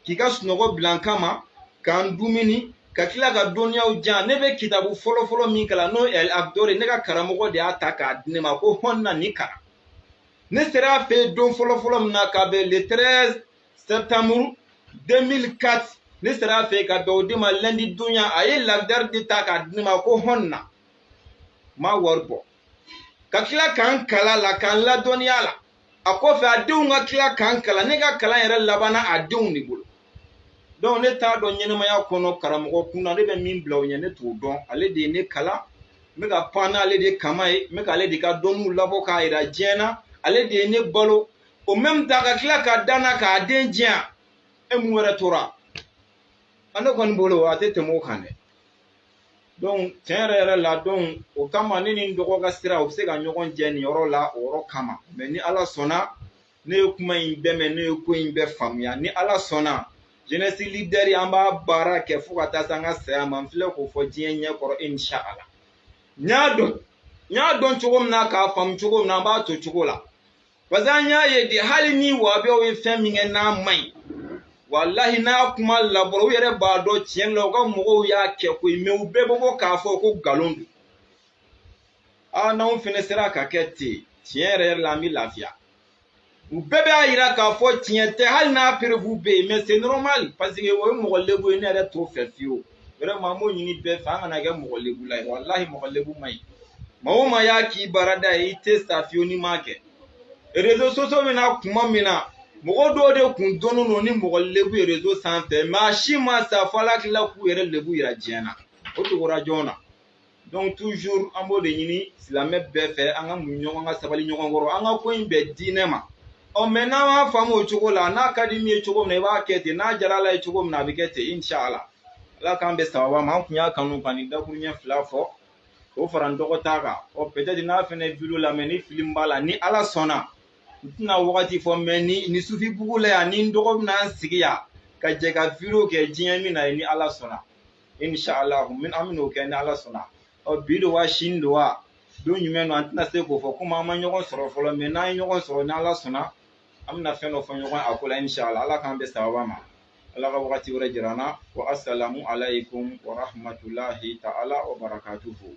Speaker 1: k'i ka sunɔgɔ bila n kama k'an dumuni ka tila ka dɔnniyaw diyan ne bɛ kitabu fɔlɔfɔlɔ min kalan n'o El Abdori ne ka karamɔgɔ de y'a ta k'a di ne ma ko hɔn na nin kalan ne sera a fɛ yen don fɔlɔfɔlɔ min na ka bɛn le 13 septembre 2004 ne sera a fɛ yen ka bɛn o de ma lundi donya a ye lagdari de ta k'a di ne ma ko hɔn na ma wari bɔ ka tila k'an kala la k'an ladɔnniya la a kɔfɛ a denw ka tila k'an kalan ne ka kalan yɛrɛ labanna a denw de bolo donc ne t'a dɔn ɲɛnɛmaya kɔnɔ karamɔgɔ kunna ne bɛ min bila o ɲɛ ne t'o dɔn ale de ye ne kalan n bɛ ka pan n'ale de kama ye n bɛ k'ale de ka dɔnniw labɔ k'a yira diɲɛ na ale de ye ne balo o même temps ka tila ka danna k'a den diyan e mun wɛrɛ tora ne kɔni bolo a tɛ tɛmɛ o kan dɛ donc tiɲɛ yɛrɛ la donc o kama ne ni n dɔgɔ ka sira u bɛ se ka ɲɔgɔn jɛ nin yɔrɔ la o yɔrɔ kama mais ni ala sɔnna ne ye kuma in bɛɛ mɛn ne ye ko in bɛɛ faamuya ni ala sɔnna jeunesse leader an b'a baara kɛ fo ka taa se an ka saya ma n filɛ k'o fɔ diɲɛ ɲɛkɔrɔ inshallah n y'a dɔn cogo min na k'a faamu cogo min na an b'a to cogo la parce que an y'a ye de hali ni wahabiyaw ye fɛn min kɛ n'a man ɲi wallahi n'a kuma labɔra u yɛrɛ b'a dɔn tiɲɛ la u ka mɔgɔw y'a kɛ koyi mais u bɛɛ bɛ bɔ k'a fɔ ko nkalon don n'anw fɛnɛ sera ka kɛ ten tiɲɛ yɛrɛ la an bɛ lafiya u bɛɛ b'a yira k'a fɔ tiɲɛ tɛ hali n'a preuve bɛ yen mais c'est normal parce que o ye mɔgɔ lebu ye ne yɛrɛ t'o fɛ fiyewu vraiment n b'o ɲini bɛɛ fɛ an kana kɛ mɔgɔ lebula ye wallahi mɔgɔ lebu man ɲi maa o maa y'a k'i baarada ye i tɛ sa fiyewu n'i m'a kɛ réseaux sociaux bɛ na kuma min na mɔgɔ dɔw de kun dɔnnen don ni mɔgɔ lebu ye réseau sanfɛ mais a si ma sa fo ala tila k'u yɛrɛ lebu yira diɲɛ na o tugura jɔn na donc toujours an b'o de ɲini silamɛ bɛɛ fɛ an ka mun ɲɔgɔn ka sabali ɲɔgɔn kɔrɔ an ka ko in bɛɛ diinɛ ma mais n'an m'a faamu o cogo la n'a ka di min ye cogo min na i b'a kɛ ten n'a diyara ala ye cogo min na a bɛ kɛ ten inshallah ala k'an bɛ sababa ma an kun y'a kanu ka nin dakuru ɲɛ 2 fɔ k'o fara n dɔgɔ t'a kan peut-être n'a fɛnɛ video lamɛn ni film b'a la ni ala sɔnna n tɛna wagati fɔ mais ni sufi bugu la yan ni n dɔgɔ bɛna an sigi yan ka jɛ ka video kɛ diɲɛ min na ye ni ala sɔnna inshallah an bɛn'o kɛ ni ala sɔnna bi don wa sini don wa don jumɛn don an tɛna se k'o fɔ komi an ma ɲɔgɔn sɔrɔ fɔlɔ mais n'an ye ɲɔgɔn sɔrɔ ni ala sɔnna an bɛna fɛn dɔ fɔ ɲɔgɔn a ko la inshallah ala k'an bɛ sababa ma ala ka wagati wɛrɛ jira an na wa assalamu alaikum wa rahmatulahi ta'ala wa barakatuhu